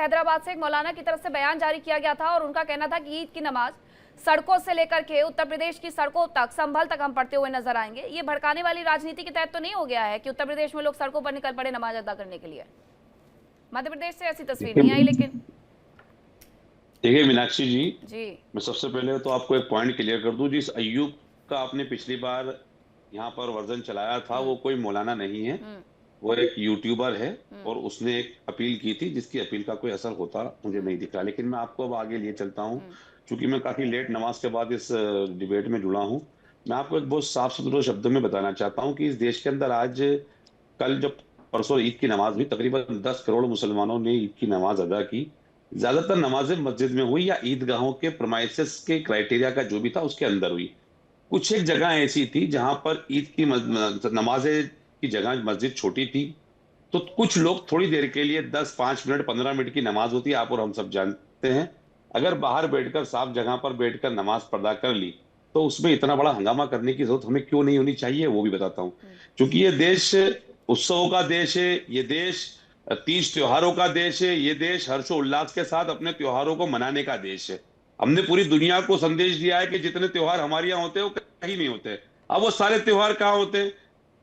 हैदराबाद से एक मौलाना की तरफ से बयान जारी किया गया था और उनका कहना था कि ईद की नमाज सड़कों से लेकर के उत्तर प्रदेश की सड़कों तक, संभल तक हम पढ़ते हुए नजर आएंगे। ये भड़काने वाली राजनीति के तहत तो नहीं हो गया है कि उत्तर प्रदेश में लोग सड़कों पर निकल पड़े नमाज अदा करने के लिए? मध्य प्रदेश से ऐसी तस्वीर नहीं आई। लेकिन देखिए मीनाक्षी जी, जी मैं सबसे पहले तो आपको एक पॉइंट क्लियर कर दूं। जिस अय्यूब का आपने पिछली बार यहाँ पर वर्जन चलाया था, वो कोई मौलाना नहीं है, वो एक यूट्यूबर है और उसने एक अपील की थी जिसकी अपील का कोई असर होता मुझे नहीं दिख रहा। लेकिन मैं आपको अब आगे लिए चलता हूँ, क्योंकि मैं काफी लेट नमाज के बाद इस डिबेट में जुड़ा हूँ। मैं आपको एक बहुत साफ सुथरे शब्दों में बताना चाहता हूँ कि इस देश के अंदर आज, कल जब परसों ईद की नमाज हुई, तकरीबन 10 करोड़ मुसलमानों ने ईद की नमाज अदा की। ज्यादातर नमाजें मस्जिद में हुई या ईदगाहों के प्रमाइसेस के क्राइटेरिया का जो भी था उसके अंदर हुई। कुछ एक जगह ऐसी थी जहां पर ईद की नमाजें की जगह मस्जिद छोटी थी, तो कुछ लोग थोड़ी देर के लिए 10, 5 मिनट, 15 मिनट की नमाज होती है, आप और हम सब जानते हैं, अगर बाहर बैठकर साफ जगह पर बैठकर नमाज पढ़ा कर ली तो उसमें इतना बड़ा हंगामा करने की जरूरत हमें क्यों नहीं होनी चाहिए, वो भी बताता हूँ। क्योंकि ये देश उत्सवों का देश है, ये देश 30 त्योहारों का देश है, ये देश हर्षोल्लास के साथ अपने त्योहारों को मनाने का देश है। हमने पूरी दुनिया को संदेश दिया है कि जितने त्योहार हमारे यहाँ होते हैं वो कहीं नहीं होते। अब वो सारे त्योहार कहाँ होते हैं?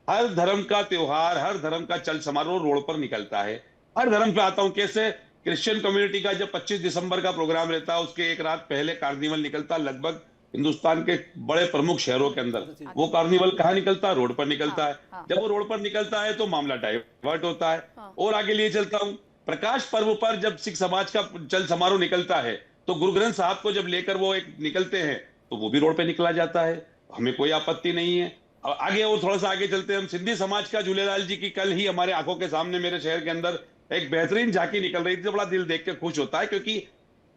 हर धर्म का त्योहार, हर धर्म का चल समारोह रोड पर निकलता है। हर धर्म पे आता हूं, कैसे क्रिश्चियन कम्युनिटी का जब 25 दिसंबर का प्रोग्राम रहता है, उसके एक रात पहले कार्निवल निकलता, लगभग हिंदुस्तान के बड़े प्रमुख शहरों के अंदर। वो कार्निवल कहाँ निकलता है? रोड पर निकलता है। जब वो रोड पर निकलता है तो मामला डाइवर्ट होता है। और आगे लिए चलता हूँ, प्रकाश पर्व पर जब सिख समाज का चल समारोह निकलता है तो गुरु ग्रंथ साहब को जब लेकर वो एक निकलते हैं तो वो भी रोड पे निकला जाता है, हमें कोई आपत्ति नहीं है। आगे और थोड़ा सा आगे चलते हैं, हम सिंधी समाज का झूलेलाल जी की कल ही हमारे आंखों के सामने मेरे शहर के अंदर एक बेहतरीन झांकी निकल रही थी, तो बड़ा दिल देख के खुश होता है, क्योंकि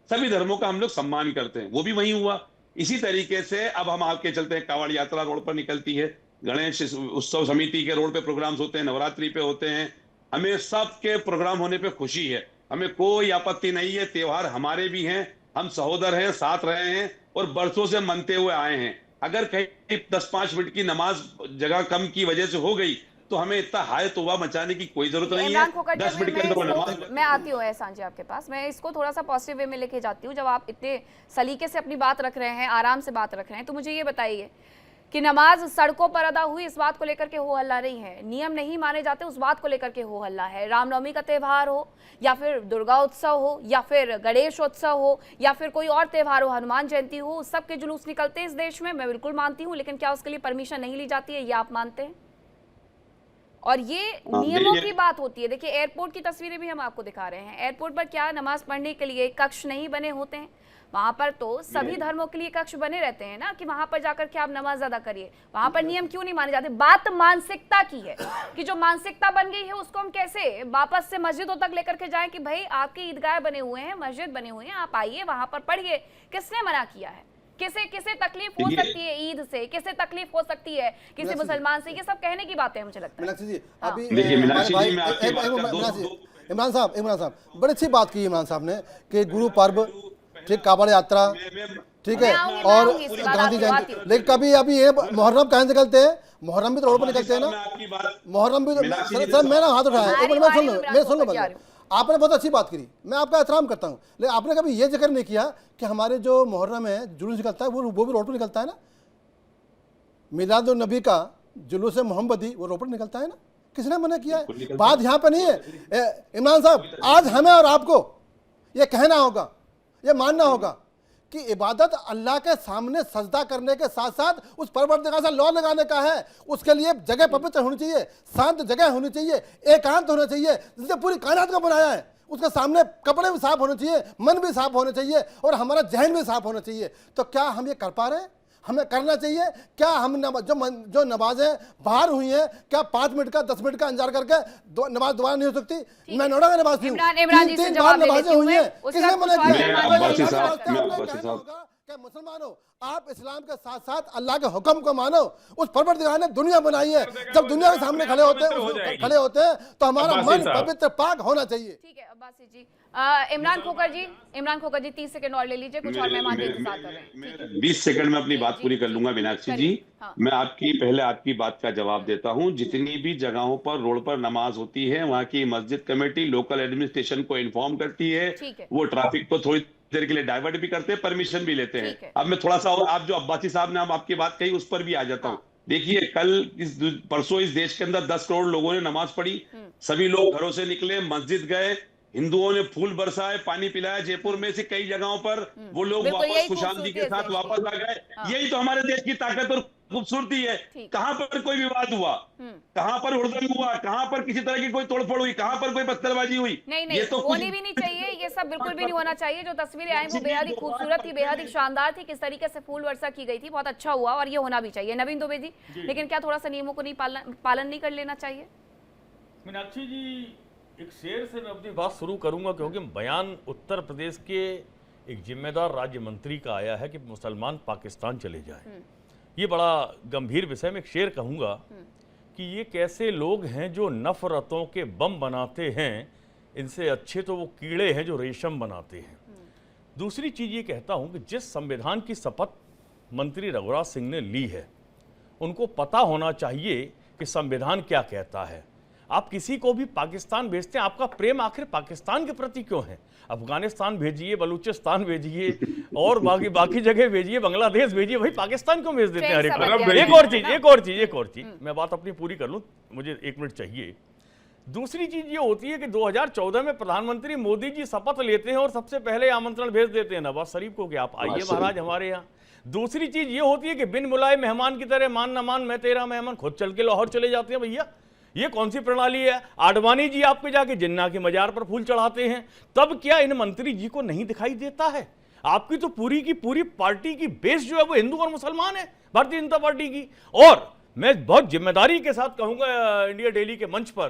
सभी धर्मों का हम लोग सम्मान करते हैं। वो भी वही हुआ। इसी तरीके से अब हम आगे चलते हैं, कांवड़ यात्रा रोड पर निकलती है, गणेश उत्सव समिति के रोड पे प्रोग्राम्स होते हैं, नवरात्रि पे होते हैं, हमें सबके प्रोग्राम होने पे खुशी है, हमें कोई आपत्ति नहीं है। त्योहार हमारे भी हैं, हम सहोदर हैं, साथ रहे हैं और बरसों से मनते हुए आए हैं। अगर कहीं 10-5 मिनट की नमाज जगह कम की वजह से हो गई तो हमें इतना हाय तौबा मचाने की कोई जरूरत नहीं है। 10 मिनट के अंदर नमाज। मैं आती हूँ एहसान जी आपके पास, मैं इसको थोड़ा सा पॉजिटिव वे में लेके जाती हूँ। जब आप इतने सलीके से अपनी बात रख रहे हैं, आराम से बात रख रहे हैं, तो मुझे ये बताइए कि नमाज सड़कों पर अदा हुई, इस बात को लेकर के हो हल्ला नहीं है, नियम नहीं माने जाते उस बात को लेकर के हो हल्ला है। रामनवमी का त्यौहार हो या फिर दुर्गा उत्सव हो या फिर गणेश उत्सव हो या फिर कोई और त्यौहार हो, हनुमान जयंती हो, उस सब के जुलूस निकलते हैं इस देश में, मैं बिल्कुल मानती हूँ। लेकिन क्या उसके लिए परमिशन नहीं ली जाती है, ये आप मानते हैं? और ये नियमों की बात होती है। देखिए एयरपोर्ट की तस्वीरें भी हम आपको दिखा रहे हैं, एयरपोर्ट पर क्या नमाज पढ़ने के लिए कक्ष नहीं बने होते हैं? वहां पर तो सभी धर्मों के लिए कक्ष बने रहते हैं ना, कि वहां पर जाकर के आप नमाज अदा करिए। वहां पर नियम क्यों नहीं माने जाते? बात मानसिकता की है कि जो मानसिकता बन गई है उसको हम कैसे वापस से मस्जिदों तक लेकर के जाएं कि भाई आपके ईदगाह बने हुए हैं, मस्जिद बने हुए हैं, आप आइए वहां पर पढ़िए। किसने मना किया है? किसे तकलीफ हो सकती है ईद से, किसे तकलीफ हो सकती है किसी मुसलमान से? ये सब कहने की बातें मुझे लगता है। मीनाक्षी जी, अभी इमरान साहब बड़ी अच्छी बात की इमरान साहब ने कि गुरु पर्व, ठीक, कांवड़ यात्रा, ठीक है, और गांधी जयंती, लेकिन कभी अभी ये मुहर्रम कहाँ निकलते हैं? मुहर्रम भी तो रोड पर निकलते हैं ना, मुहर्रम भी तो। सर मैंने हाथ उठाया, एक मिनट मैं सुन लो। आपने बहुत अच्छी बात करी, मैं आपका एहतराम करता हूँ, लेकिन आपने कभी ये जिक्र नहीं किया कि हमारे जो मुहर्रम है जुलूस निकलता है वो भी रोड पर निकलता है ना। मिलादुन नबी का जुलूस मोहम्मदी वो रोड पर निकलता है ना, किसने मना किया है? बात यहाँ पे नहीं है इमरान साहब, आज हमें और आपको ये कहना होगा, ये मानना होगा कि इबादत अल्लाह के सामने सजदा करने के साथ साथ उस परवरदिगार से लौ लगाने का है। उसके लिए जगह पवित्र होनी चाहिए, शांत जगह होनी चाहिए, एकांत होना चाहिए, जिसने पूरी कायनात को बनाया है। उसके सामने कपड़े भी साफ होने चाहिए, मन भी साफ होने चाहिए और हमारा जहन भी साफ होना चाहिए। तो क्या हम ये कर पा रहे हैं? हमें करना चाहिए क्या? हम जो नमाजें बाहर हुई हैं, क्या 5 मिनट का 10 मिनट का इंतजार करके नमाज दोबारा नहीं हो सकती? मैं नोड़ा का नमाज नहीं हूँ, 3 बार नमाजें हुई हैं, किसने मना किया? क्या मुसलमानों, आप इस्लाम के साथ साथ अल्लाह के हुक्म को मानो। उस परवरदिगार ने दुनिया बनाई है, जब दुनिया के सामने खड़े होते हैं तो हमारा मन पवित्र पाक होना चाहिए। ठीक है अब्बासी जी, इमरान खोकर जी 30 सेकंड और ले लीजिए, कुछ और मेहमान इंतजार कर रहे हैं। ठीक है। 20 सेकंड में अपनी बात पूरी कर लूंगा मीनाक्षी जी। हाँ। मैं आपकी बात का जवाब देता हूं। जितनी भी जगहों पर रोड पर नमाज होती है, वहां की मस्जिद कमेटी लोकल एडमिनिस्ट्रेशन को इन्फॉर्म करती है, ठीक है। वो ट्रैफिक को थोड़ी देर के लिए डाइवर्ट भी करते हैं, परमिशन भी लेते ठीक है। हैं। अब मैं थोड़ा सा, आप जो अब्बासी साहब ने आपकी बात कही उस पर भी आ जाता हूँ। देखिए, परसों इस देश के अंदर 10 करोड़ लोगों ने नमाज पढ़ी, सभी लोग घरों से निकले, मस्जिद गए, हिंदुओं ने फूल बरसाए, पानी पिलाया। जयपुर में से कई जगहों पर वो लोग वापस खुशामदी के साथ वापस आ गए। यही तो हमारे देश की ताकत और खूबसूरती है। कहां पर कोई विवाद हुआ, कहां पर हुड़दंग हुआ, कहां पर किसी तरह की कोई तोड़फोड़ हुई, कहां पर कोई पत्थरबाजी हुई? नहीं, ये तो होनी भी नहीं चाहिए, ये सब बिल्कुल भी नहीं होना चाहिए। जो तस्वीरें आई वो बेहद ही खूबसूरत थी, बेहद ही शानदार थी, किस तरीके से फूल वर्षा की गई थी, बहुत अच्छा हुआ और ये होना भी चाहिए। नवीन दुबे जी, लेकिन क्या थोड़ा सा नियमों को नहीं पालन नहीं कर लेना चाहिए? मीनाक्षी जी, एक शेर से मैं अपनी बात शुरू करूंगा, क्योंकि बयान उत्तर प्रदेश के एक जिम्मेदार राज्य मंत्री का आया है कि मुसलमान पाकिस्तान चले जाएं। ये बड़ा गंभीर विषय में एक शेर कहूंगा कि ये कैसे लोग हैं जो नफरतों के बम बनाते हैं, इनसे अच्छे तो वो कीड़े हैं जो रेशम बनाते हैं। दूसरी चीज ये कहता हूं कि जिस संविधान की शपथ मंत्री रघुराज सिंह ने ली है, उनको पता होना चाहिए कि संविधान क्या कहता है। आप किसी को भी पाकिस्तान भेजते हैं, आपका प्रेम आखिर पाकिस्तान के प्रति क्यों है? अफगानिस्तान भेजिए, बलूचिस्तान भेजिए और बाकी जगह भेजिए, बांग्लादेश भेजिए, भाई पाकिस्तान क्यों भेज देते हैं? एक और चीज मैं बात अपनी पूरी कर लूं, मुझे 1 मिनट चाहिए। दूसरी चीज ये होती है कि 2014 में प्रधानमंत्री मोदी जी शपथ लेते हैं और सबसे पहले आमंत्रण भेज देते हैं नवाज शरीफ को कि आप आइए महाराज हमारे यहाँ। दूसरी चीज ये होती है कि बिन बुलाए मेहमान की तरह मान न मान मैं तेरा मेहमान, खुद चल के लाहौर चले जाते हैं। भैया ये कौन सी प्रणाली है? आडवाणी जी आपके जाके जिन्ना के मजार पर फूल चढ़ाते हैं, तब क्या इन मंत्री जी को नहीं दिखाई देता है? आपकी तो पूरी की पूरी पार्टी की बेस जो है वो हिंदू और मुसलमान है, भारतीय जनता पार्टी की। और मैं बहुत जिम्मेदारी के साथ कहूंगा इंडिया डेली के मंच पर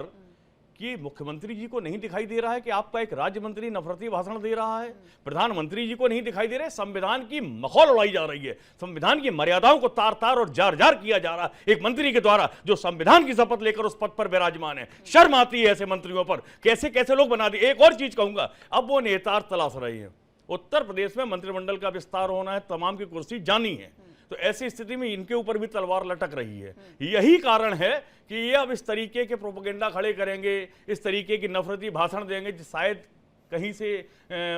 कि मुख्यमंत्री जी को नहीं दिखाई दे रहा है कि आपका एक राज्य मंत्री नफरती भाषण दे रहा है, प्रधानमंत्री जी को नहीं दिखाई दे रहा है, संविधान की मखौल उड़ाई जा रही है, संविधान की मर्यादाओं को तार तार और जार जार किया जा रहा है एक मंत्री के द्वारा जो संविधान की शपथ लेकर उस पद पर विराजमान है। शर्म आती है ऐसे मंत्रियों पर, कैसे कैसे लोग बना दिए। एक और चीज कहूंगा, अब वो नेतार तलाश रहे हैं। उत्तर प्रदेश में मंत्रिमंडल का विस्तार होना है, तमाम की कुर्सी जानी है, तो ऐसी स्थिति में इनके ऊपर भी तलवार लटक रही है। यही कारण है कि ये अब इस तरीके के प्रोपेगेंडा खड़े करेंगे, इस तरीके की नफरती भाषण देंगे, शायद कहीं से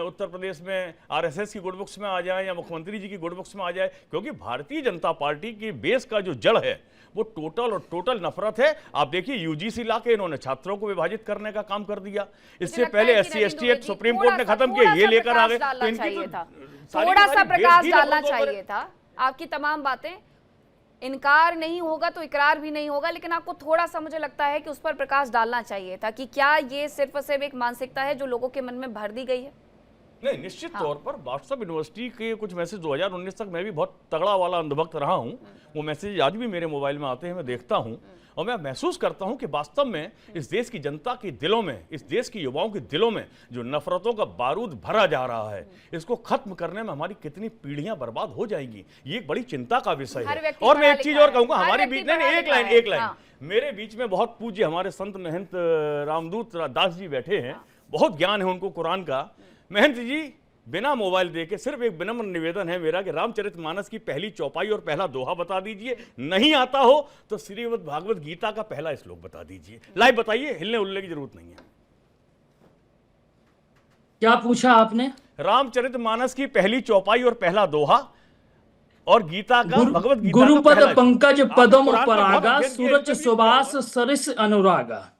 उत्तर प्रदेश में आरएसएस की गुड बुक्स में आ जाए या मुख्यमंत्री जी की गुड बुक्स में आ जाए, क्योंकि भारतीय जनता पार्टी की बेस का जो जड़ है वो टोटल नफरत है। आप देखिए यूजीसी ला के इन्होंने छात्रों को विभाजित करने का काम कर दिया। इससे पहले SC ST act supreme court ने खत्म किया, ये लेकर आ गए। तो इनकी थोड़ा सा प्रकाश डालना चाहिए था। आपकी तमाम बातें, इनकार नहीं होगा तो इकरार भी नहीं होगा, लेकिन आपको थोड़ा सा मुझे लगता है कि उस पर प्रकाश डालना चाहिए था कि क्या ये सिर्फ और सिर्फ एक मानसिकता है जो लोगों के मन में भर दी गई है। नहीं, निश्चित तौर पर व्हाट्सएप यूनिवर्सिटी के कुछ मैसेज 2019 तक मैं भी बहुत तगड़ा वाला अंधभक्त रहा हूं। वो मैसेज आज भी मेरे मोबाइल में आते हैं, मैं देखता हूं और मैं महसूस करता हूं कि वास्तव में इस देश की जनता के दिलों में, इस देश के युवाओं के दिलों में जो नफरतों का बारूद भरा जा रहा है, इसको खत्म करने में हमारी कितनी पीढ़ियां बर्बाद हो जाएंगी, ये एक बड़ी चिंता का विषय है। और मैं एक चीज और कहूंगा, हमारे बीच में एक लाइन मेरे बीच में बहुत पूज्य हमारे संत महंत रामदूत दास जी बैठे हैं, बहुत ज्ञान है उनको कुरान का। महंत जी, बिना मोबाइल देके सिर्फ एक विनम्र निवेदन है मेरा कि रामचरितमानस की पहली चौपाई और पहला दोहा बता दीजिए, नहीं आता हो तो श्रीमद् भागवत गीता का पहला श्लोक बता दीजिए। लाइव बताइए, हिलने उलने की जरूरत नहीं है। क्या पूछा आपने? रामचरितमानस की पहली चौपाई और पहला दोहा और गीता का भगवत गीता गुरुपद पंकज पदम परागा सूरज सुबास सरिस अनुरागा।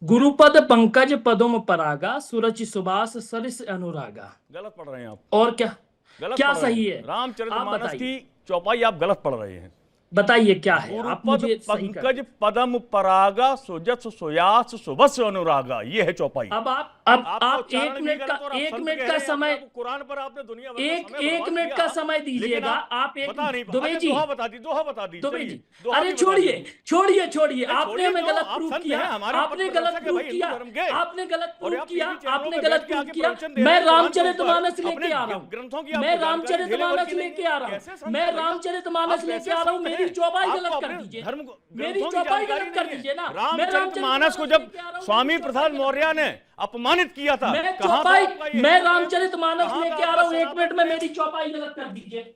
गुरुपद पंकज पदम परागा सूरज सुबास सरिस अनुरागा। गलत पढ़ रहे हैं आप। और क्या गलत क्या सही है? रामचरितमानस की चौपाई आप गलत पढ़ रहे हैं। बताइए क्या है? आप मुझे पंकज पदम परागा सुजस सुयास सुबस अनुरागा, ये है चौपाई। अब आप एक मिनट का समय, कुरान पर आपने दुनिया भर एक मिनट का समय दीजिएगा। आप एक दुबे जी, दोहा बता दी दुबे जी, अरे छोड़िए, आपने हमें गलत प्रूफ किया, आपने गलत प्रूफ किया। मैं रामचरितमानस लेके आ रहा हूँ, मैं रामचरितमानस लेके आ रहा हूँ। मेरी चौपाई गलत कर दीजिए, मेरी चौपाई गलत कर दीजिए ना। रामचरितमानस को जब स्वामी प्रसाद मौर्य ने अपमानित किया था। मैं कहां था चौपाई, आपका ये? मैं रामचरितमानस कहां था लेके आ आपका रहा हूँ, 1 सनातन मिनट में धर्म? मेरी चौपाई गलत कर दीजिए।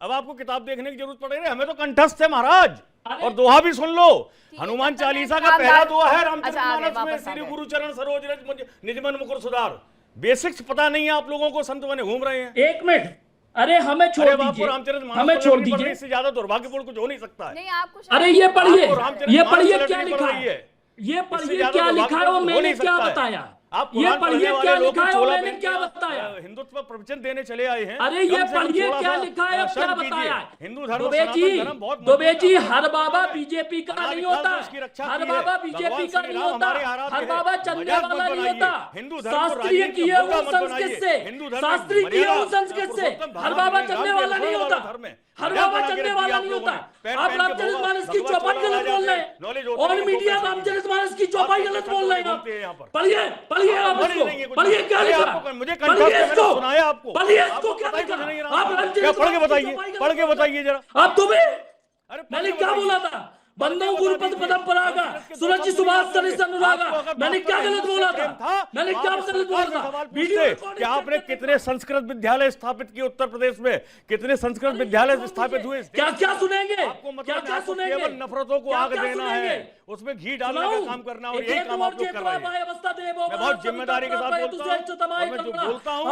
अब आपको किताब देखने की जरूरत पड़ रही है, हमें तो कंठस्थ है महाराज। अरे! और दोहा भी सुन लो, ठीक है, हनुमान जब तक चालीसा मैं का पहला रामदास- दोहा है अच्छा, आ गए, रामचरितमानस में, वापस आ श्री गए। गुरु चरण सरोज रज निजमन मुकुर सुधार। बेसिक्स पता नहीं है आप लोगों को, संत बने घूम रहे हैं। 1 मिनट, अरे हमें छोड़ अरे अब आपको दीजिए, रामचरितमानस हमें पढ़नी छोड़ पड़ रही है, दीजिए। इससे ज्यादा दुर्भाग्यपूर्ण कुछ हो नहीं सकता है। नहीं आपको शायद- अरे ये पढ़िए, आपको रामचरितमानस ये पढ़िए पढ़नी क्या पड़ लिखा रही है, है। ये इससे पढ़िए ज्यादा क्या लिखा है दुर्भाग्यपूर्ण और हो मैंने नहीं क्या सकता है। बताया। आप ये कुरान पढ़िए पढ़ने वाले क्या लोग लिखा है और चोला मैंने पहन क्या के बताया। हिंदुत्व पर प्रवचन देने चले आए हैं। अरे कम ये से कम पढ़िए थोड़ा क्या सा लिखा है और क्या शर्म कीजिए। बताया है। हिंदू धर्म दुबे सनातन जी, धर्म बहुत दुबे जी, मजबूत हर है। बाबा बीजेपी का अनादि नहीं काल होता से उसकी रक्षा हर की है। बाबा बीजेपी भगवान का श्री नहीं राम होता, हमारे आराध्य हर हैं। बाबा चंदे मजाक मत वाला नहीं बनाइए। होता। हिंदू धर्म को शास्त्रीय राजनीति किए का हुए मुद्दा मत संस्कृत बनाइए। से, हिंदू धर्म शास्त्रीय किए मर्यादा, हुए संस्कृत से पुरुषोत्तम हर भगवान बाबा ने चंदे राम के वाला नहीं लक्ष्मण होता। वाला धर्म है। हर मजाक बाबा बना के चंदे रख वाला दिया नहीं आप होता। लोगों ने। पैर आप पहन के रामचरितमानस की भगवा चौपाई चोला गलत लगा बोल रहे के नॉलेज हैं होता है और लोगों को मीडिया कैसे रामचरितमानस की चौपाई आप गलत कैसे बोल रहे हैं। घूमते हैं यहाँ पर? पढ़िए पढ़िए आप नॉलेज इसको, नहीं है कुछ। पढ़िए क्या अरे लिखा, आपको मुझे कंठस्थ पढ़िए है, मैंने इसको, सुनाया आपको। पढ़िए आपको इसको क्या पता ही लिखा। कुछ नहीं है आप राम का। क्या पढ़ के रामचरितमानस की बताइए, चौपाई गलत पढ़ के बोल रहे बताइए हैं। जरा। आप दुबे, अरे पढ़ मैंने के क्या बताइए। बोला था, बंदो बता गुरुपद दीजिए। पदम परागा संस्कृत के दो सूरज शब्द सुभाष नहीं सरिस आते। अनुरागा। आपको अगर मैंने वास्तव क्या में गलत हिंदू से बोला प्रेम था, मैंने तो क्या आप गलत सरकार बोला से था। सवाल वीडियो पूछते रिकॉर्डिंग कि आपने करके कितने संस्कृत विद्यालय स्थापित किए उत्तर प्रदेश में, कितने संस्कृत विद्यालय स्थापित हुए इस क्या देश क्या में? सुनेंगे, आपको मतलब क्या कि क्या आपको सुनेंगे, केवल नफरतों को क्या आग क्या देना है, सुनेंगे? उसमें घी डालने का काम करना, और यही काम आप लोग कर रहे हैं। मैं बहुत जिम्मेदारी के साथ बोलता हूं, और मैं जो बोलता हूं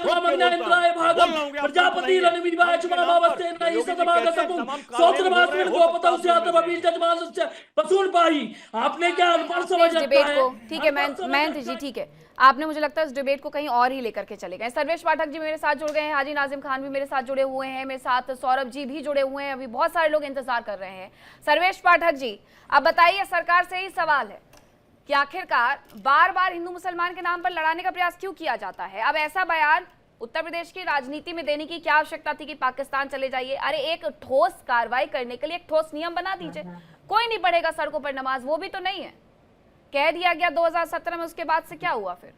ठोक के बोलता हूं। बोल रहा हूं कि आप प्रजापति नहीं है। रणविवाह हम के नाम पर चुनावावस्थे जो नहीं योगी जी सदमाग कहते हैं, सकुम तमाम काले सोत्रवास घूम रहे में हैं, हो गोपतौ सकता से है आप आतर लोग में अबीर जजमान से पसून पाई। आपने क्या अनपढ़ समझ इस रखा डिबेट है। को, ठीक है अनपढ़ समझ महंत रखा जी, है। ठीक है, आपने मुझे लगता है इस डिबेट को कहीं और ही लेकर के चले गए। सर्वेश पाठक जी मेरे साथ जुड़ गए हैं, हाजी नाजिम खान भी मेरे साथ जुड़े हुए हैं, मेरे साथ सौरभ जी भी जुड़े हुए हैं, अभी बहुत सारे लोग इंतजार कर रहे हैं। सर्वेश पाठक जी, अब बताइए, सरकार से ही सवाल है कि आखिरकार बार बार हिंदू मुसलमान के नाम पर लड़ाने का प्रयास क्यों किया जाता है। अब ऐसा बयान उत्तर प्रदेश की राजनीति में देने की क्या आवश्यकता थी कि पाकिस्तान चले जाइए। अरे एक ठोस कार्रवाई करने के लिए एक ठोस नियम बना दीजिए। कोई नहीं पढ़ेगा सड़कों पर नमाज, वो भी तो नहीं है, कह दिया गया 2017 में, उसके बाद से क्या हुआ फिर।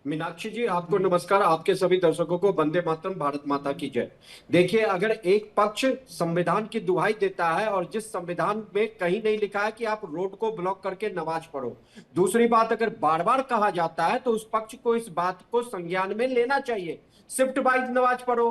मीनाक्षी जी, आपको नमस्कार। आपके सभी दर्शकों को वंदे मातरम, भारत माता की जय। देखिए, अगर एक पक्ष संविधान की दुहाई देता है और जिस संविधान में कहीं नहीं लिखा है कि आप रोड को ब्लॉक करके नमाज पढ़ो, दूसरी बात अगर बार बार कहा जाता है तो उस पक्ष को इस बात को संज्ञान में लेना चाहिए। शिफ्ट वाइज नमाज पढ़ो।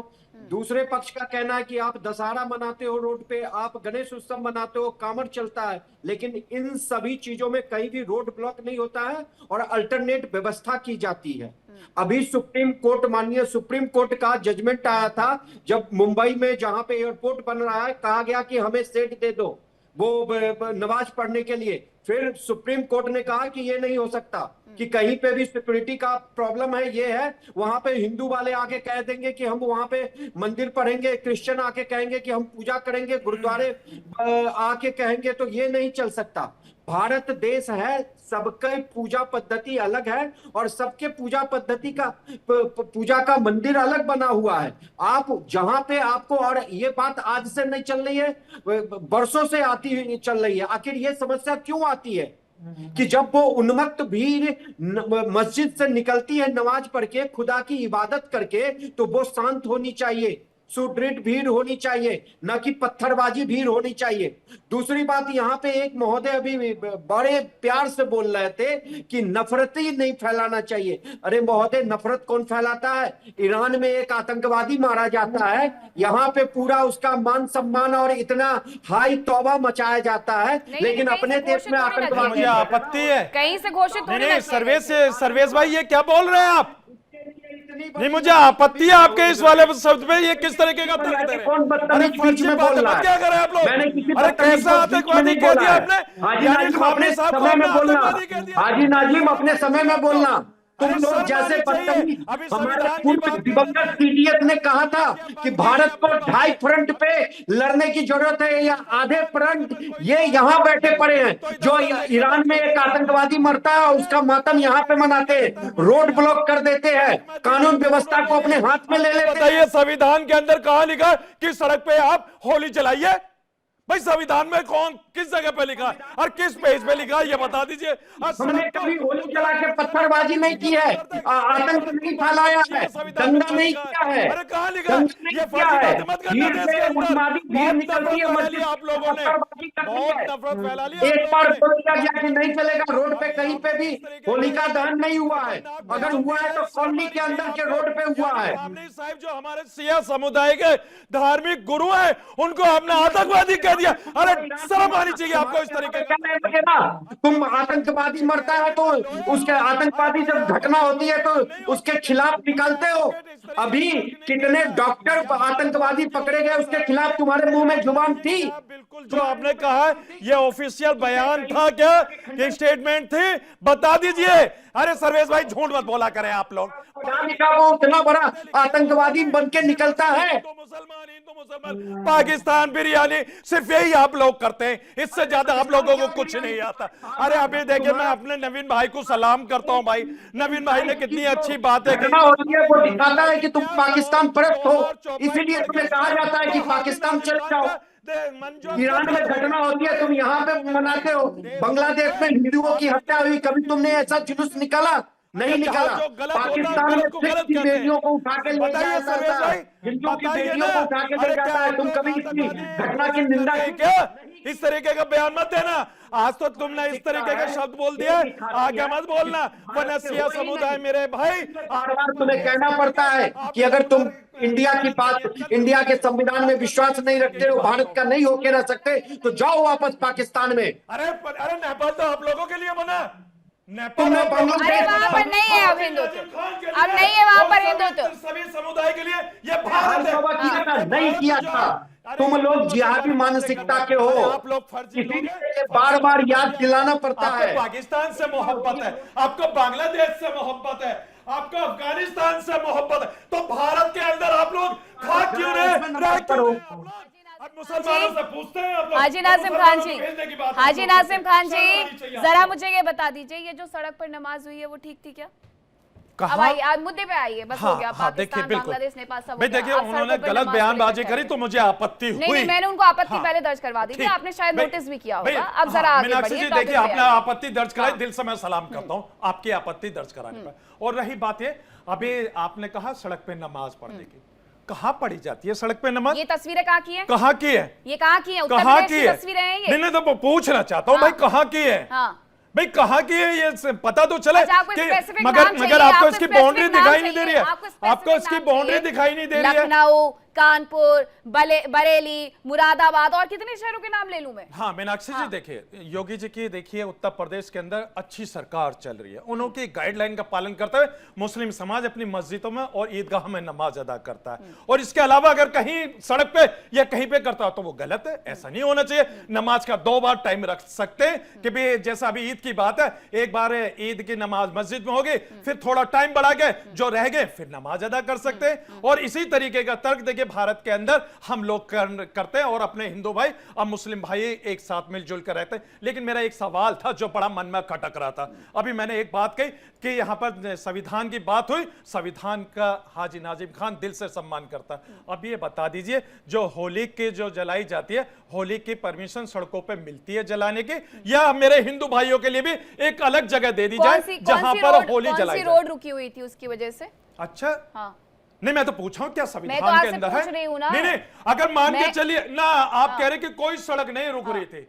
दूसरे पक्ष का कहना है कि आप दशहरा मनाते हो रोड पे, आप गणेश उत्सव मनाते हो, कांवड़ चलता है, लेकिन इन सभी चीजों में कहीं भी रोड ब्लॉक नहीं होता है और अल्टरनेट व्यवस्था की जाती है। अभी सुप्रीम कोर्ट, माननीय सुप्रीम कोर्ट का जजमेंट आया था, जब मुंबई में जहां पे एयरपोर्ट बन रहा है, कहा गया कि हमें सेट दे दो वो नमाज पढ़ने के लिए। फिर सुप्रीम कोर्ट ने कहा कि ये नहीं हो सकता, कि कहीं पे भी सिक्योरिटी का प्रॉब्लम है, ये है, वहां पे हिंदू वाले आके कह देंगे कि हम वहां पे मंदिर पढ़ेंगे, क्रिश्चियन आके कहेंगे कि हम पूजा करेंगे, गुरुद्वारे आके कहेंगे, तो ये नहीं चल सकता। भारत देश है, सबके पूजा पद्धति अलग है और सबके पूजा पद्धति का पूजा का मंदिर अलग बना हुआ है। आप जहां पे आपको, और ये बात आज से नहीं चल रही है, बरसों से आती हुई चल रही है। आखिर ये समस्या क्यों आती है कि जब वो उन्मत्त भीड़ मस्जिद से निकलती है नमाज पढ़ के, खुदा की इबादत करके, तो वो शांत होनी चाहिए, सुदृढ़ भीड़ होनी चाहिए, न कि पत्थरबाजी भीड़ होनी चाहिए। दूसरी बात, यहाँ पे एक महोदय अभी बड़े प्यार से बोल रहे थे कि नफरत ही नहीं फैलाना चाहिए। अरे महोदय, नफरत कौन फैलाता है? ईरान में एक आतंकवादी मारा जाता है, यहाँ पे पूरा उसका मान सम्मान और इतना हाई तौबा मचाया जाता है, लेकिन अपने देश में आतंकवादी। मुझे आपत्ति है। कहीं से घोषित नहीं, सर्वेश भाई, ये क्या बोल रहे हैं आप? नहीं, मुझे आपत्ति है आपके इस वाले शब्द पे। ये किस तरीके का तर्क दे रहे हैं? अरे फर्जी बात है, क्या कर रहे हैं आप लोग? अरे कैसा आतंकवादी कह दिया आपने? हाजी नाजिम अपने समय में बोलना, हाजी नाजिम अपने समय में बोलना। तुम लोग जैसे बदतमीज, हमारे पूर्व दिवंगत सीडीएस ने कहा था कि भारत को 2.5 फ्रंट पे लड़ने की जरूरत है, या आधे फ्रंट ये यहाँ बैठे पड़े हैं। जो ईरान में एक आतंकवादी मरता है उसका मातम यहाँ पे मनाते हैं, रोड ब्लॉक कर देते हैं, कानून व्यवस्था को अपने हाथ में ले लेते हैं। बताइए, संविधान के अंदर कहां लिखा कि सड़क पे आप होली चलाइए? भाई संविधान में कौन किस जगह पे लिखा है और किस पेज पे लिखा है ये बता दीजिए। हमने कभी होली जला के पत्थरबाजी नहीं की है, आतंक नहीं फैलाया है, दंगा नहीं किया है, अरे कहाँ लिखा है? ये फर्जी बातें मत करना देश के अंदर। भीड़ निकलती है मस्जिद, आप लोगों ने बहुत नफरत फैला ली। एक बार बोल दिया गया कि नहीं चलेगा, रोड पे कहीं पे भी होलिका दहन नहीं हुआ है, अगर हुआ है तो कॉलोनी के अंदर के रोड पे हुआ है। साहब जो हमारे सिया समुदाय के धार्मिक गुरु हैं उनको आपने आतंकवादी कह दिया। अरे शर्म आनी चाहिए आपको इस तरीके का। तुम आतंकवादी मरता है तो उसके आतंकवादी जब घटना होती है तो उसके खिलाफ निकालते हो। अभी कितने डॉक्टर आतंकवादी पकड़े गए, उसके खिलाफ तुम्हारे मुंह में जुबान थी? बिल्कुल जो आपने कहा ये ऑफिशियल बयान था क्या, ये स्टेटमेंट थी? बता दीजिए। अरे सर्वेश भाई झूठ मत बोला करें आप लोग। वो इतना बड़ा आतंकवादी बन के निकलता है। हिंदू मुसलमान पाकिस्तान बिरयानी सिर्फ यही आप लोग करते हैं, इससे ज्यादा आप लोगों को कुछ नहीं आता। अरे अभी देखिए मैं अपने नवीन भाई को सलाम करता हूं। भाई नवीन भाई ने कितनी अच्छी बातें की। वो दिखाता है कि तुम पाकिस्तान परस्त हो, इसीलिए तुम्हें कहा जाता है कि पाकिस्तान चले जाओ। ईरान में घटना होती है तुम यहाँ पे मनाते हो, बांग्लादेश में हिंदुओं की हत्या हुई, कभी तुमने ऐसा जुलूस निकाला? नहीं निकाला। पाकिस्तान में सिख की बेटियों को उठा के ले जाया जाता है, हिंदुओं की बेटियों को उठा के ले जाता है। तुम कभी इसकी घटना की निंदा क्या इस तरीके का बयान मत देना। आज तो तुमने इस तरीके के शब्द बोल दिए, आगे मत बोलना वरना सिया समुदाय मेरे भाई। बार बार तुम्हें कहना पड़ता है कि अगर तुम इंडिया की बात, इंडिया के संविधान में विश्वास नहीं रखते हो, भारत का नहीं होके रह सकते, तो जाओ वापस पाकिस्तान में। अरे नेपाल तो आप लोगों के लिए बना। नेपाल अरे वहां पर नहीं है अब हिंदुत्व, अब नहीं है वहां पर हिंदुत्व। सभी समुदाय के लिए ये भारत है। नहीं किया था। तुम लोग जिहादी मानसिकता के हो, आप लोग फर्जी इसीलिए बार बार याद दिलाना पड़ता है। आपको पाकिस्तान से मोहब्बत है, आपको बांग्लादेश से मोहब्बत है, आपको अफगानिस्तान से मोहब्बत है, तो भारत के अंदर आप लोग खा क्यों रहे? अब मुसलमानों से पूछते हैं आप लोग। हाजी नाजिम खान जी, हाजी नाजिम खान जी जरा मुझे ये बता दीजिए, ये जो सड़क पर नमाज हुई है वो ठीक थी क्या? अब आइए आज मुद्दे पे आइए, बस हो गया। पाकिस्तान बांग्लादेश नेपाल सब भाई देखिए उन्होंने गलत बयानबाजी करी तो मुझे आपत्ति हुई। नहीं मैंने उनको आपत्ति पहले दर्ज करवा दी थी, आपने शायद नोटिस भी किया होगा। अब जरा आगे बढ़िए। देखिए आपने आपत्ति दर्ज कराई, दिल से मैं सलाम करता हूं आपकी आपत्ति दर्ज कराने पर। और रही बात ये, अभी आपने कहा सड़क पे नमाज पढ़ने की, कहाँ पढ़ी जाती है सड़क पे नमाज? ये तस्वीरें कहाँ की है? कहाँ की है? ये कहाँ की है? उत्तर कहाँ प्रदेश की की है? तस्वीरें हैं ये। नहीं तो पूछना चाहता हूँ भाई कहाँ की है? भाई कहाँ की है ये पता तो चले कि मगर आपको इसकी बाउंड्री दिखाई नहीं दे रही है, आपको इसकी बाउंड्री दिखाई नहीं दे रही है। लखनऊ, कानपुर, बरेली, मुरादाबाद और कितने शहरों के नाम ले लूं मैं? हाँ मीनाक्षी जी देखिए, योगी जी की देखिए उत्तर प्रदेश के अंदर अच्छी सरकार चल रही है, उनकी गाइडलाइन का पालन करते हुए मुस्लिम समाज अपनी मस्जिदों में और ईदगाह में नमाज अदा करता है। और इसके अलावा अगर कहीं सड़क पे या कहीं पे करता हो तो वो गलत है, ऐसा नहीं होना चाहिए। नमाज का 2 बार टाइम रख सकते हैं कि भी जैसा अभी ईद की बात है, एक बार ईद की नमाज मस्जिद में होगी, फिर थोड़ा टाइम बढ़ा के जो रह गए फिर नमाज अदा कर सकते हैं। और इसी तरीके का तर्क देखिए भारत के अंदर हम लोग करते हैं और अपने हिंदू भाई और मुस्लिम भाई एक साथ मिलजुल कर रहते हैं। लेकिन मेरा एक सवाल था जो बड़ा मन में खटक रहा था। अभी मैंने एक बात कही कि यहां पर संविधान की बात हुई, संविधान का हाजी नाजिम खान दिल से सम्मान करता है। अब ये बता दीजिए जो होली की जो जलाई जाती है, होली की परमिशन सड़कों पे मिलती है जलाने की, या मेरे हिंदू भाइयों के लिए भी एक अलग जगह दे दी जाए जहां पर होली जलाई जाए? रोड रुकी हुई थी उसकी वजह से। अच्छा हाँ नहीं मैं तो पूछा हूं क्या संविधान तो के अंदर है? नहीं अगर मान के चलिए ना आप कह रहे कि कोई सड़क नहीं रुक रही थी,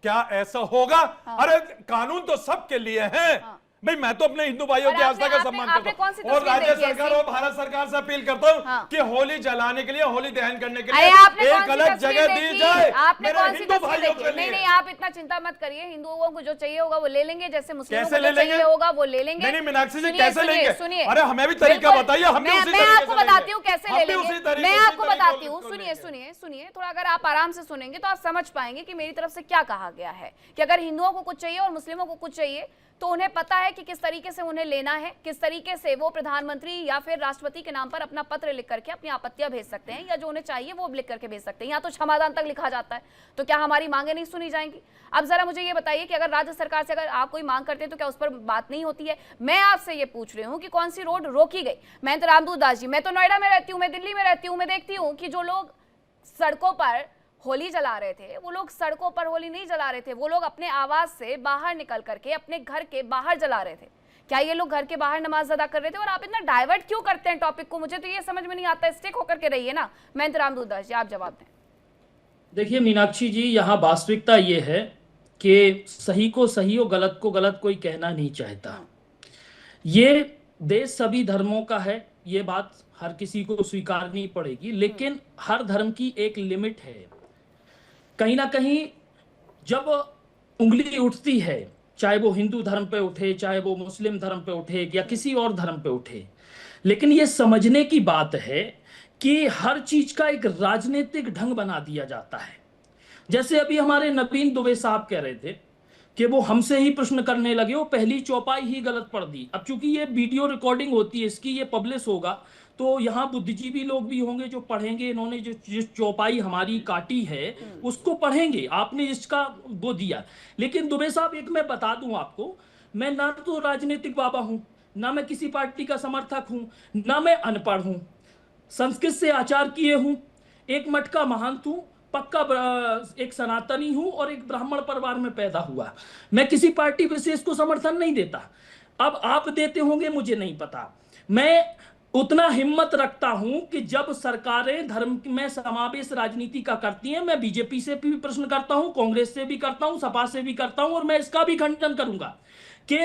क्या ऐसा होगा? अरे कानून तो सबके लिए है भाई। मैं तो अपने हिंदू भाइयों की आस्था का सम्मान करता हूं और राज्य सरकार और भारत सरकार से अपील करता हूं कि होली जलाने के लिए, होली दहन करने के लिए एक अलग जगह दी जाए। आपने कौन सी तस्वीर देखी? नहीं आप इतना चिंता मत करिए, हिंदुओं को जो चाहिए होगा वो ले लेंगे, जैसे मुस्लिमों को जो चाहिए होगा वो ले लेंगे। नहीं मीनाक्षी जी कैसे लेंगे? सुनिए अरे हमें भी तरीका बताइए, हम भी उसी मैं आपको बताती हूँ कैसे ले लेंगे। मैं आपको बताती हूँ, सुनिए थोड़ा, अगर आप आराम से सुनेंगे तो आप समझ पाएंगे कि मेरी तरफ से क्या कहा गया है। कि अगर हिंदुओं को कुछ चाहिए और मुस्लिमों को कुछ चाहिए तो उन्हें पता है कि किस तरीके से उन्हें लेना है, किस तरीके से वो प्रधानमंत्री या फिर राष्ट्रपति के नाम पर अपना पत्र लिख करके अपनी आपत्तियां भेज सकते हैं, या जो उन्हें चाहिए वो लिख करके भेज सकते हैं। यहाँ तो क्षमादान तक लिखा जाता है, तो क्या हमारी मांगे नहीं सुनी जाएंगी? अब जरा मुझे ये बताइए कि अगर राज्य सरकार से अगर आप कोई मांग करते हैं तो क्या उस पर बात नहीं होती है? मैं आपसे ये पूछ रही हूँ कि कौन सी रोड रोकी गई। मैं तो रामदूत दास जी, मैं तो नोएडा में रहती हूँ, मैं दिल्ली में रहती हूँ, मैं देखती हूँ कि जो लोग सड़कों पर होली जला रहे थे, वो लोग सड़कों पर होली नहीं जला रहे थे, वो लोग अपने आवाज से बाहर निकल करके अपने घर के बाहर जला रहे थे। क्या ये लोग घर के बाहर नमाज अदा कर रहे थे? और आप इतना डाइवर्ट क्यों करते हैं टॉपिक को? मुझे तो ये समझ में नहीं आता। स्टिक होकर के रहिए ना। मैं रामदूदास जी, आप जवाब दें। देखिए मीनाक्षी जी, यहाँ वास्तविकता ये है कि सही को सही और गलत को गलत कोई कहना नहीं चाहता। ये देश सभी धर्मों का है, ये बात हर किसी को स्वीकारनी पड़ेगी, लेकिन हर धर्म की एक लिमिट है। कहीं ना कहीं जब उंगली उठती है, चाहे वो हिंदू धर्म पे उठे, चाहे वो मुस्लिम धर्म पे उठे या किसी और धर्म पे उठे, लेकिन ये समझने की बात है कि हर चीज का एक राजनीतिक ढंग बना दिया जाता है। जैसे अभी हमारे नवीन दुबे साहब कह रहे थे कि वो हमसे ही प्रश्न करने लगे, वो पहली चौपाई ही गलत पढ़ दी। अब चूंकि ये वीडियो रिकॉर्डिंग होती है, इसकी ये पब्लिश होगा, तो यहाँ बुद्धिजीवी लोग भी होंगे जो पढ़ेंगे, इन्होंने जो चौपाई हमारी काटी है उसको पढ़ेंगे, आपने इसका वो दिया। लेकिन दुबे साहब, एक मैं बता दूं आपको, मैं ना तो राजनीतिक बाबा हूं, ना मैं किसी पार्टी का समर्थक हूं, ना मैं अनपढ़ हूं, संस्कृत से आचार किए हूं, एक मठ का महंत हूं, पक्का एक सनातनी हूं और एक ब्राह्मण परिवार में पैदा हुआ। मैं किसी पार्टी विशेष को समर्थन नहीं देता। अब आप देते होंगे, मुझे नहीं पता। मैं उतना हिम्मत रखता हूं कि जब सरकारें धर्म में समावेश राजनीति का करती हैं, मैं बीजेपी से भी प्रश्न करता हूं, कांग्रेस से भी करता हूं, सपा से भी करता हूं, और मैं इसका भी खंडन करूंगा कि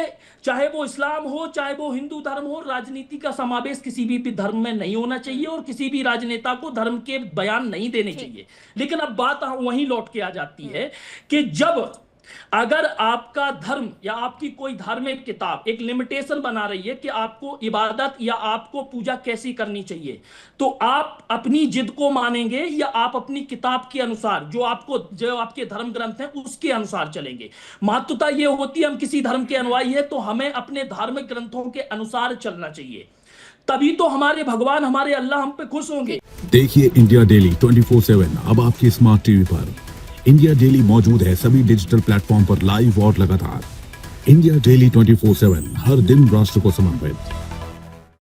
चाहे वो इस्लाम हो, चाहे वो हिंदू धर्म हो, राजनीति का समावेश किसी भी धर्म में नहीं होना चाहिए और किसी भी राजनेता को धर्म के बयान नहीं देने चाहिए। लेकिन अब बात वहीं लौट के आ जाती है कि जब अगर आपका धर्म या आपकी कोई धार्मिक किताब एक लिमिटेशन बना रही है कि आपको इबादत या आपको पूजा कैसी करनी चाहिए, तो आप अपनी जिद को मानेंगे या आप अपनी किताब के अनुसार, जो आपके धर्म ग्रंथ हैं उसके अनुसार चलेंगे। महत्वता ये होती है, हम किसी धर्म के अनुयायी है तो हमें अपने धार्मिक ग्रंथों के अनुसार चलना चाहिए, तभी तो हमारे भगवान, हमारे अल्लाह हम पे खुश होंगे। देखिए इंडिया डेली 24/7 अब आपकी स्मार्ट टीवी पर। इंडिया डेली मौजूद है सभी डिजिटल प्लेटफॉर्म पर लाइव और लगातार। इंडिया डेली 24/7 हर दिन राष्ट्र को समर्पित।